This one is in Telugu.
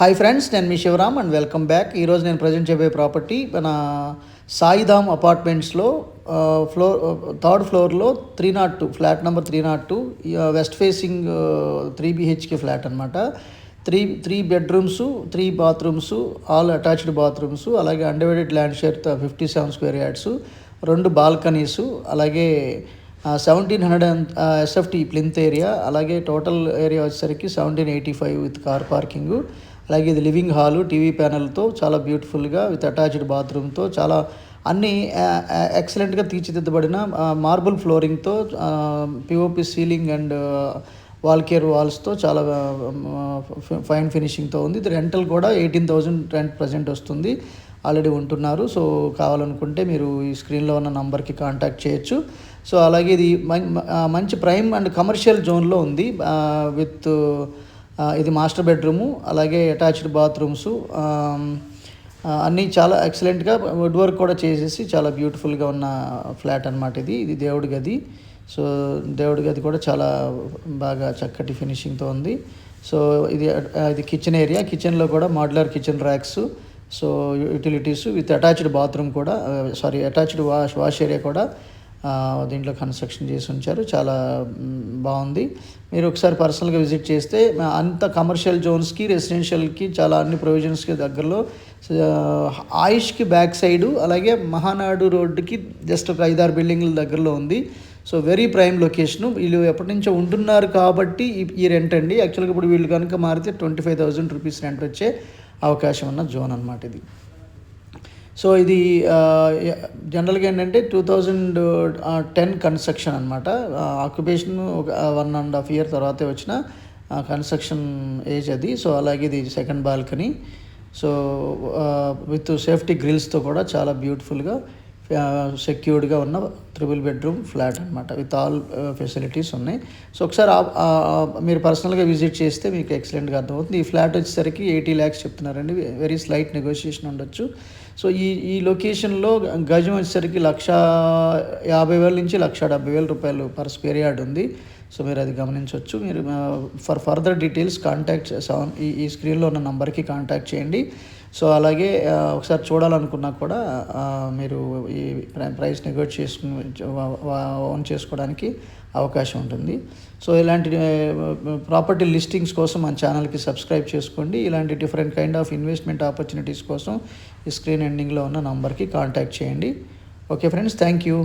హాయ్ ఫ్రెండ్స్, నేను మీ శివరామ్ అండ్ వెల్కమ్ బ్యాక్. ఈరోజు నేను ప్రజెంట్ చేయబోయే ప్రాపర్టీ మన సాయిధామ్ అపార్ట్మెంట్స్లో థర్డ్ ఫ్లోర్లో 302 flat number 302 west facing 3 BHK flat అనమాట. Three bedrooms, 3 bathrooms, all attached bathrooms, అలాగే undivided land share 57 square yards, 2 balconies, అలాగే 1700 SFT ప్లింత్ ఏరియా, అలాగే టోటల్ ఏరియా వచ్చేసరికి 1785 విత్ కార్ పార్కింగు. అలాగే ఇది లివింగ్ హాలు, టీవీ ప్యానెల్తో చాలా బ్యూటిఫుల్గా విత్ అటాచ్డ్ బాత్రూమ్తో చాలా అన్నీ ఎక్సలెంట్గా తీర్చిదిద్దబడిన మార్బుల్ ఫ్లోరింగ్తో, పిఓపి సీలింగ్ అండ్ వాల్కేర్ వాల్స్తో చాలా ఫైన్ ఫినిషింగ్తో ఉంది. ఇది రెంటల్ కూడా 18,000 రెంట్ ప్రజెంట్ వస్తుంది. ఆల్రెడీ ఉంటున్నారు. సో కావాలనుకుంటే మీరు ఈ స్క్రీన్లో ఉన్న నంబర్కి కాంటాక్ట్ చేయొచ్చు. సో అలాగే ఇది మంచి ప్రైమ్ అండ్ కమర్షియల్ జోన్లో ఉంది. విత్ ఇది మాస్టర్ బెడ్రూము, అలాగే అటాచ్డ్ బాత్రూమ్స్ అన్నీ చాలా ఎక్సలెంట్గా వుడ్ వర్క్ కూడా చేసేసి చాలా బ్యూటిఫుల్గా ఉన్న ఫ్లాట్ అనమాట. ఇది దేవుడి గది. సో దేవుడి గది కూడా చాలా బాగా చక్కటి ఫినిషింగ్తో ఉంది. సో ఇది కిచెన్ ఏరియా. కిచెన్లో కూడా modular kitchen racks, so utilities with attached bathroom కూడా, అటాచ్డ్ వాష్ ఏరియా కూడా దీంట్లో కన్స్ట్రక్షన్ చేసి ఉంచారు. చాలా బాగుంది. మీరు ఒకసారి పర్సనల్గా విజిట్ చేస్తే అంత కమర్షియల్ జోన్స్కి, రెసిడెన్షియల్కి చాలా అన్ని ప్రొవిజన్స్కి దగ్గరలో, ఆయుష్కి బ్యాక్ సైడు, అలాగే మహానాడు రోడ్డుకి జస్ట్ ఒక 5-6 బిల్డింగ్ల దగ్గరలో ఉంది. So very prime location. వీళ్ళు ఎప్పటి నుంచో ఉంటున్నారు కాబట్టి ఈ రెంట్ అండి. యాక్చువల్గా ఇప్పుడు వీళ్ళు కనుక మారితే 25,000 రూపీస్ రెంట్ వచ్చే అవకాశం ఉన్న జోన్ అనమాట ఇది. సో ఇది జనరల్గా ఏంటంటే 2010 కన్స్ట్రక్షన్ అనమాట. ఆక్యుపేషన్ ఒక 1.5 year తర్వాతే వచ్చిన కన్స్ట్రక్షన్ ఏజ్ అది. సో అలాగే ఇది second balcony. So with safety గ్రిల్స్తో కూడా చాలా బ్యూటిఫుల్గా సెక్యూర్డ్గా ఉన్న 3 బెడ్రూమ్ ఫ్లాట్ అనమాట. విత్ ఆల్ ఫెసిలిటీస్ ఉన్నాయి. సో ఒకసారి మీరు పర్సనల్గా విజిట్ చేస్తే మీకు ఎక్సలెంట్గా అర్థమవుతుంది. ఈ ఫ్లాట్ వచ్చేసరికి 80 lakhs చెప్తున్నారండి. వెరీ స్లైట్ నెగోషియేషన్ ఉండొచ్చు. సో ఈ లొకేషన్లో గజం వచ్చేసరికి 150,000 నుంచి 170,000 రూపాయలు పర్ స్క్వేర్ యార్డ్ ఉంది. సో మీరు అది గమనించవచ్చు. మీరు ఫర్దర్ డీటెయిల్స్ ఈ స్క్రీన్లో ఉన్న నంబర్కి కాంటాక్ట్ చేయండి. సో అలాగే ఒకసారి చూడాలనుకున్నా కూడా మీరు ఈ ప్రైస్ ఓన్ చేసుకోవడానికి అవకాశం ఉంటుంది. సో ఇలాంటి ప్రాపర్టీ లిస్టింగ్స్ కోసం మన ఛానల్కి సబ్స్క్రైబ్ చేసుకోండి. ఇలాంటి different kind of investment opportunities కోసం ఈ స్క్రీన్ ఎండింగ్లో ఉన్న నంబర్కి కాంటాక్ట్ చేయండి. Okay friends, thank you.